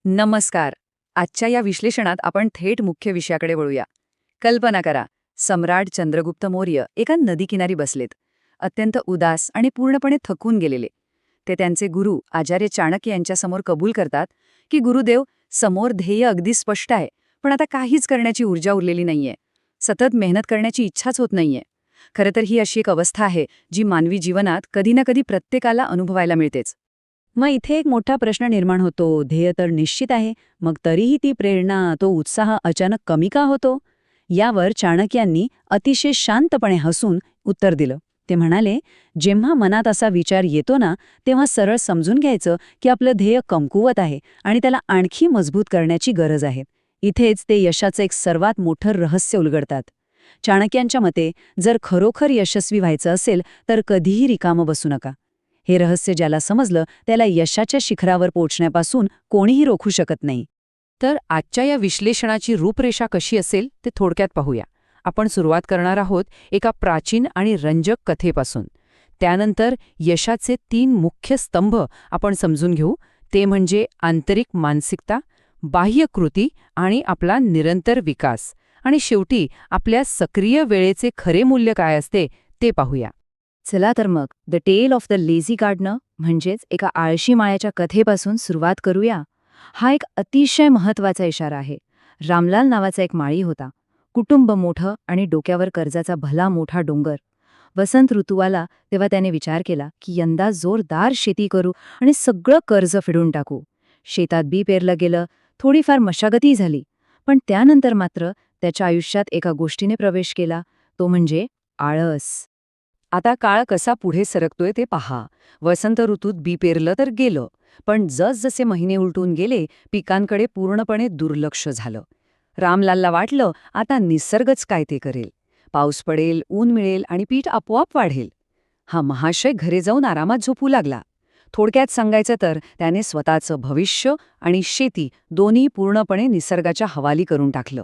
नमस्कार. आजच्या या विश्लेषणात आपण थेट मुख्य विषयाकडे वळूया. कल्पना करा, सम्राट चंद्रगुप्त मौर्य एका नदीकिनारी बसलेत, अत्यंत उदास आणि पूर्णपणे थकून गेलेले. ते त्यांचे गुरु आचार्य चाणक्य यांच्यासमोर कबूल करतात की गुरुदेव, समोर ध्येय अगदी स्पष्ट आहे, पण आता काहीच करण्याची ऊर्जा उरलेली नाहीये. सतत मेहनत करण्याची इच्छाच होत नाहीये. खरं तर ही अशी एक अवस्था आहे जी मानवी जीवनात कधी ना कधी प्रत्येकाला अनुभवायला मिळतेच. मग इथे एक मोठा प्रश्न निर्माण होतो. ध्येय तर निश्चित आहे, मग तरीही ती प्रेरणा, तो उत्साह अचानक कमी का होतो? यावर चाणक्यांनी अतिशय शांतपणे हसून उत्तर दिलं. ते म्हणाले, जेव्हा मनात असा विचार येतो ना, तेव्हा सरळ समजून घ्यायचं की आपलं ध्येय कमकुवत आहे आणि त्याला आणखी मजबूत करण्याची गरज आहे. इथेच ते यशाचं एक सर्वात मोठं रहस्य उलगडतात. चाणक्यांच्या मते, जर खरोखर यशस्वी व्हायचं असेल तर कधीही रिकामं बसू नका. हे रहस्य ज्याला समजलं त्याला यशाच्या शिखरावर पोहोचण्यापासून कोणीही रोखू शकत नाही. तर आजच्या या विश्लेषणाची रूपरेषा कशी असेल ते थोडक्यात पाहूया. आपण सुरुवात करणार आहोत एका प्राचीन आणि रंजक कथेपासून. त्यानंतर यशाचे 3 मुख्य स्तंभ आपण समजून घेऊ. ते म्हणजे आंतरिक मानसिकता, बाह्य कृती आणि आपला निरंतर विकास. आणि शेवटी आपल्या सक्रिय वेळेचे खरे मूल्य काय असते ते पाहूया. चला तर मग the tale of the lazy gardener म्हणजेच एका आळशी माळ्याच्या कथेपासून सुरुवात करूया. हा एक अतिशय महत्वाचा इशारा आहे. रामलाल नावाचा एक माळी होता. कुटुंब मोठं आणि डोक्यावर कर्जाचा भला मोठा डोंगर. वसंत ऋतू आला तेव्हा त्याने विचार केला की यंदा जोरदार शेती करू आणि सगळं कर्ज फेडून टाकू. शेतात बी पेरलं गेलं, थोडीफार मशागती झाली. पण त्यानंतर मात्र त्याच्या आयुष्यात एका गोष्टीने प्रवेश केला, तो म्हणजे आळस. आता काळ कसा पुढे सरकतोय ते पहा. वसंत ऋतूत बी पेरलं तर गेलं, पण जसजसे महिने उलटून गेले पिकांकडे पूर्णपणे दुर्लक्ष झालं. रामलालला वाटलं आता निसर्गच काय ते करेल. पाऊस पडेल, ऊन मिळेल आणि पीठ आपोआप वाढेल. हा महाशय घरी जाऊन आरामात झोपू लागला. थोडक्यात सांगायचं तर त्याने स्वतःचं भविष्य आणि शेती दोन्ही पूर्णपणे निसर्गाच्या हवाली करून टाकलं.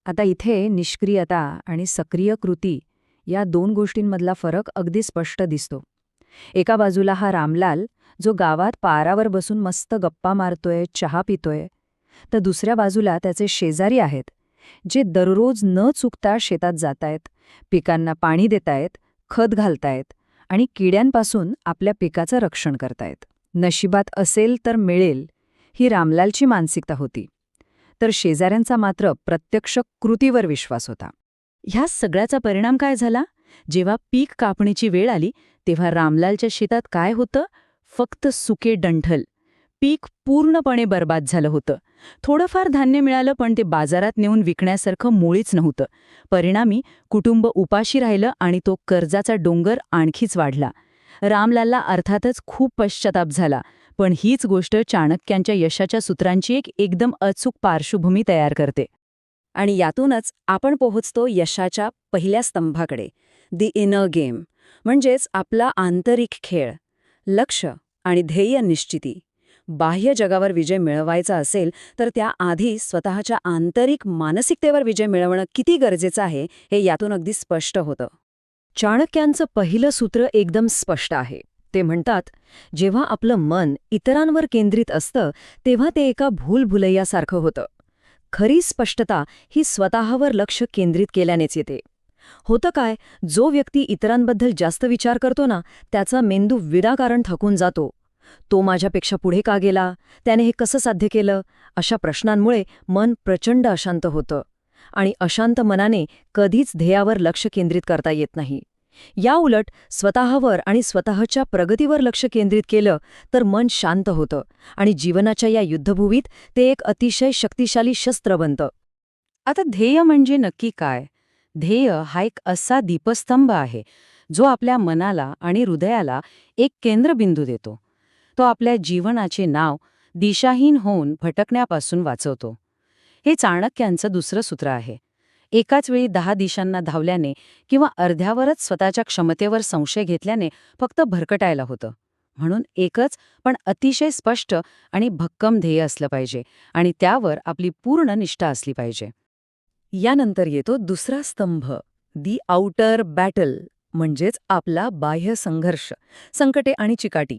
आता इथे निष्क्रियता आणि सक्रिय कृती या 2 गोष्टींमधला फरक अगदी स्पष्ट दिसतो. एका बाजूला हा रामलाल, जो गावात पारावर बसून मस्त गप्पा मारतोय, चहा पितोय, तर दुसऱ्या बाजूला त्याचे शेजारी आहेत, जे दररोज न चुकता शेतात जातायत, पिकांना पाणी देतायत, खत घालतायत आणि किड्यांपासून आपल्या पिकाचं रक्षण करतायत. नशिबात असेल तर मिळेल, ही रामलालची मानसिकता होती. तर शेजाऱ्यांचा मात्र प्रत्यक्ष कृतीवर विश्वास होता. ह्या सगळ्याचा परिणाम काय झाला? जेव्हा पीक कापणीची वेळ आली तेव्हा रामलालच्या शेतात काय होतं? फक्त सुके डंठल. पीक पूर्णपणे बर्बाद झालं होतं. थोडंफार धान्य मिळालं, पण ते बाजारात नेऊन विकण्यासारखं मुळीच नव्हतं. परिणामी कुटुंब उपाशी राहिलं आणि तो कर्जाचा डोंगर आणखीच वाढला. रामलालला अर्थातच खूप पश्चाताप झाला, पण हीच गोष्ट चाणक्यांच्या यशाच्या सूत्रांची एक एकदम अचूक पार्श्वभूमी तयार करते. आणि यातूनच आपण पोहोचतो यशाच्या पहिल्या स्तंभाकडे, दी इनर गेम, म्हणजेच आपला आंतरिक खेळ. लक्ष आणि ध्येय निश्चिती. बाह्य जगावर विजय मिळवायचा असेल तर त्याआधी स्वतःच्या आंतरिक मानसिकतेवर विजय मिळवणं किती गरजेचं आहे हे यातून अगदी स्पष्ट होतं. चाणक्यांचं पहिलं सूत्र एकदम स्पष्ट आहे. ते म्हणतात, जेव्हा आपलं मन इतरांवर केंद्रित असतं तेव्हा ते एका भूलभुलैयासारखं होतं. खरी स्पष्टता ही स्वतःवर लक्ष केंद्रित केल्यानेच येते. होतं काय, जो व्यक्ती इतरांबद्दल जास्त विचार करतो ना, त्याचा मेंदू विनाकारण थकून जातो. तो माझ्यापेक्षा पुढे का गेला? त्याने हे कसं साध्य केलं? अशा प्रश्नांमुळे मन प्रचंड अशांत होतं. आणि अशांत मनाने कधीच ध्येयावर लक्ष केंद्रित करता येत नाही. या उलट स्वतःवर आणि स्वतःच्या प्रगतीवर लक्ष केंद्रित केलं तर मन शांत होतं आणि जीवनाच्या या युद्धभूमीत ते एक अतिशय शक्तिशाली शस्त्र बनतं. आता ध्येय म्हणजे नक्की काय? ध्येय हा एक असा दीपस्तंभ आहे जो आपल्या मनाला आणि हृदयाला एक केंद्रबिंदू देतो. तो आपल्या जीवनाचे नाव दिशाहीन होऊन भटकण्यापासून वाचवतो. हे चाणक्यांचं दुसरं सूत्र आहे. एकाच वेळी 10 दिशांना धावल्याने किंवा अर्ध्यावरच स्वतःच्या क्षमतेवर संशय घेतल्याने फक्त भरकटायला होतं. म्हणून एकच पण अतिशय स्पष्ट आणि भक्कम ध्येय असलं पाहिजे आणि त्यावर आपली पूर्ण निष्ठा असली पाहिजे. यानंतर येतो दुसरा स्तंभ, दी आउटर बॅटल, म्हणजेच आपला बाह्य संघर्ष, संकटे आणि चिकाटी.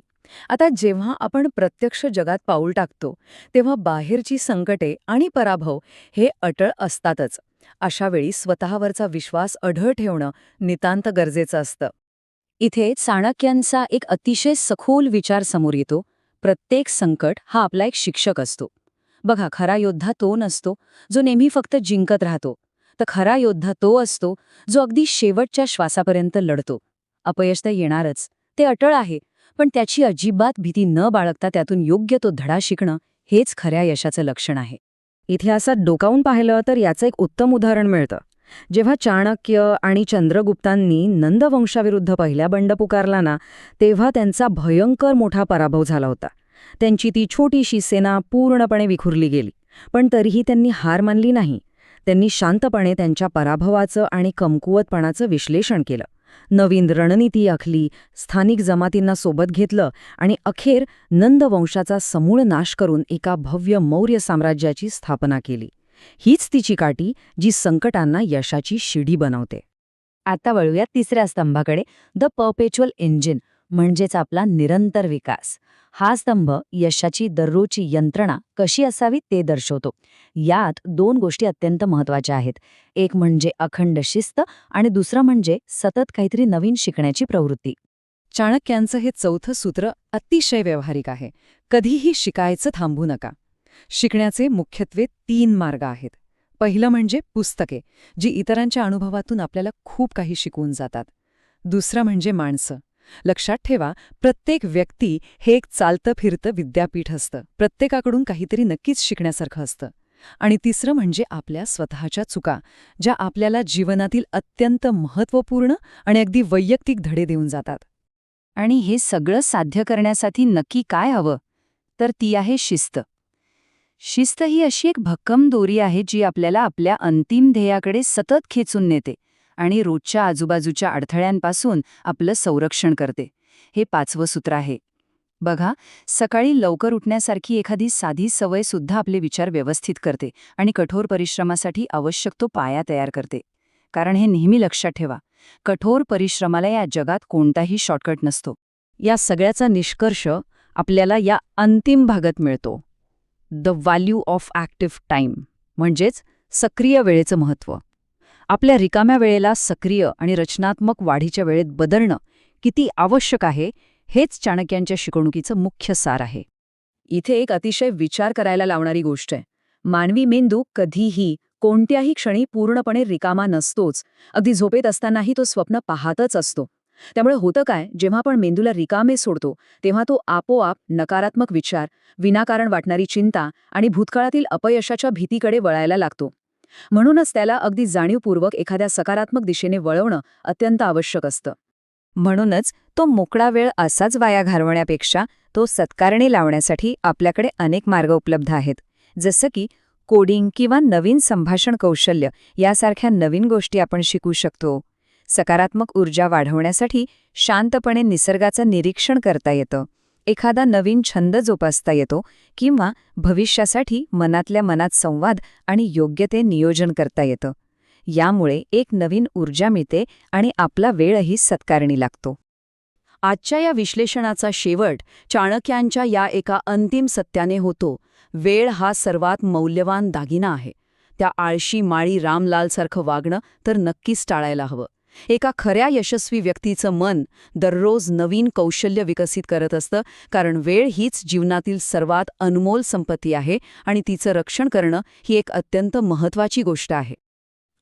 आता जेव्हा आपण प्रत्यक्ष जगात पाऊल टाकतो तेव्हा बाहेरची संकटे आणि पराभव हे अटळ असतातच. अशा वेळी स्वतःवरचा विश्वास अढळ ठेवणं नितांत गरजेचं असतं. इथे चाणक्यांचा एक अतिशय सखोल विचार समोर येतो. प्रत्येक संकट हा आपला एक शिक्षक असतो. बघा, खरा योद्धा तो नसतो जो नेहमी फक्त जिंकत राहतो, तर खरा योद्धा तो असतो जो अगदी शेवटच्या श्वासापर्यंत लढतो. अपयश तर येणारच, ते अटळ आहे, पण त्याची अजिबात भीती न बाळगता त्यातून योग्य तो धडा शिकणं हेच खऱ्या यशाचं लक्षण आहे. इतिहासात डोकावून पाहिलं तर याचं एक उत्तम उदाहरण मिळतं. जेव्हा चाणक्य आणि चंद्रगुप्तांनी नंदवंशाविरुद्ध पहिला बंड पुकारला ना, तेव्हा त्यांचा भयंकर मोठा पराभव झाला होता. त्यांची ती छोटीशी सेना पूर्णपणे विखुरली गेली. पण तरीही त्यांनी हार मानली नाही. त्यांनी शांतपणे त्यांच्या पराभवाचं आणि कमकुवतपणाचं विश्लेषण केलं. नवीन रणनीती आखली, स्थानिक जमातींना सोबत घेतलं आणि अखेर नंदवंशाचा समूळ नाश करून एका भव्य मौर्य साम्राज्याची स्थापना केली. हीच ती चिकाटी जी संकटांना यशाची शिडी बनवते. आता वळूया तिसऱ्या स्तंभाकडे, द परपेच्युअल इंजिन, म्हणजेच आपला निरंतर विकास. हा स्तंभ यशाची दररोजची यंत्रणा कशी असावी ते दर्शवतो. यात दोन गोष्टी अत्यंत महत्त्वाच्या आहेत. एक म्हणजे अखंड शिस्त आणि दुसरं म्हणजे सतत काहीतरी नवीन शिकण्याची प्रवृत्ती. चाणक्यांचं हे चौथं सूत्र अतिशय व्यावहारिक आहे. कधीही शिकायचं थांबू नका. शिकण्याचे मुख्यत्वे 3 मार्ग आहेत. पहिलं म्हणजे पुस्तके, जी इतरांच्या अनुभवातून आपल्याला खूप काही शिकवून जातात. दुसरं म्हणजे माणसं. लक्षात ठेवा, प्रत्येक व्यक्ती हे एक चालतं फिरतं विद्यापीठ असतं. प्रत्येकाकडून काहीतरी नक्कीच शिकण्यासारखं असतं. आणि तिसरं म्हणजे आपल्या स्वतःच्या चुका, ज्या आपल्याला जीवनातील अत्यंत महत्त्वपूर्ण आणि अगदी वैयक्तिक धडे देऊन जातात. आणि हे सगळं साध्य करण्यासाठी नक्की काय हवं? तर ती आहे शिस्त. शिस्त ही अशी एक भक्कम दोरी आहे जी आपल्याला आपल्या अंतिम ध्येयाकडे सतत खेचून नेते आणि रोजच्या आजूबाजूच्या अडथळ्यांपासून आपलं संरक्षण करते. हे 5वं सूत्र आहे. बघा, सकाळी लवकर उठण्यासारखी एखादी साधी सवय सुद्धा आपले विचार व्यवस्थित करते आणि कठोर परिश्रमासाठी आवश्यक तो पाया तयार करते. कारण हे नेहमी लक्षात ठेवा, कठोर परिश्रमाला या जगात कोणताही शॉर्टकट नसतो. या सगळ्याचा निष्कर्ष आपल्याला या अंतिम भागात मिळतो. The value of active time, म्हणजेच सक्रिय वेळेचं महत्त्व. आपल्या रिकाम्या वेळेला सक्रिय आणि रचनात्मक वाढीच्या वेळेत बदलणं किती आवश्यक आहे, हेच चाणक्यांच्या शिकवणुकीचं मुख्य सार आहे. इथे एक अतिशय विचार करायला लावणारी गोष्ट आहे. मानवी मेंदू कधीही कोणत्याही क्षणी पूर्णपणे रिकामा नसतोच. अगदी झोपेत असतानाही तो स्वप्न पाहतच असतो. त्यामुळे होतं काय, जेव्हा आपण मेंदूला रिकामे सोडतो तेव्हा तो आपोआप नकारात्मक विचार, विनाकारण वाटणारी चिंता आणि भूतकाळातील अपयशाच्या भीतीकडे वळायला लागतो. म्हणूनच त्याला अगदी जाणीवपूर्वक एखाद्या सकारात्मक दिशेने वळवणं अत्यंत आवश्यक असतं. म्हणूनच तो मोकळा वेळ असाच वाया घालवण्यापेक्षा तो सत्कारणी लावण्यासाठी आपल्याकडे अनेक मार्ग उपलब्ध आहेत. जसं की कोडिंग किंवा नवीन संभाषण कौशल्य यासारख्या नवीन गोष्टी आपण शिकू शकतो. सकारात्मक ऊर्जा वाढवण्यासाठी शांतपणे निसर्गाचं निरीक्षण करता येतं, एखादा नवीन छंद जोपासता येतो किंवा भविष्यासाठी मनातल्या मनात संवाद आणि योग्य ते नियोजन करता येतं. यामुळे एक नवीन ऊर्जा मिळते आणि आपला वेळही सत्कारणी लागतो. आजच्या या विश्लेषणाचा शेवट चाणक्यांच्या या एका अंतिम सत्याने होतो. वेळ हा सर्वात मौल्यवान दागिना आहे. त्या आळशी माळी रामलालसारखं वागणं तर नक्कीच टाळायला हवं. एका खऱ्या यशस्वी व्यक्तीचं मन दररोज नवीन कौशल्य विकसित करत असतं, कारण वेळ हीच जीवनातील सर्वात अनमोल संपत्ती आहे आणि तिचं रक्षण करणं ही एक अत्यंत महत्त्वाची गोष्ट आहे.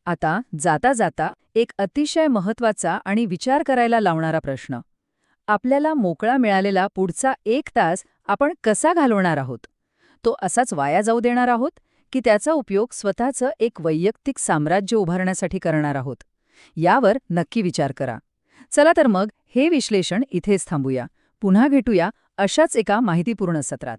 आता जाता जाता एक अतिशय महत्त्वाचा आणि विचार करायला लावणारा प्रश्न. आपल्याला मोकळा मिळालेला पुढचा 1 तास आपण कसा घालवणार आहोत? तो असाच वाया जाऊ देणार आहोत की त्याचा उपयोग स्वतःचं एक वैयक्तिक साम्राज्य उभारण्यासाठी करणार आहोत? यावर नक्की विचार करा. चला तर मग हे विश्लेषण इथेच थांबूया. पुन्हा भेटूया अशाच एका माहितीपूर्ण सत्रात.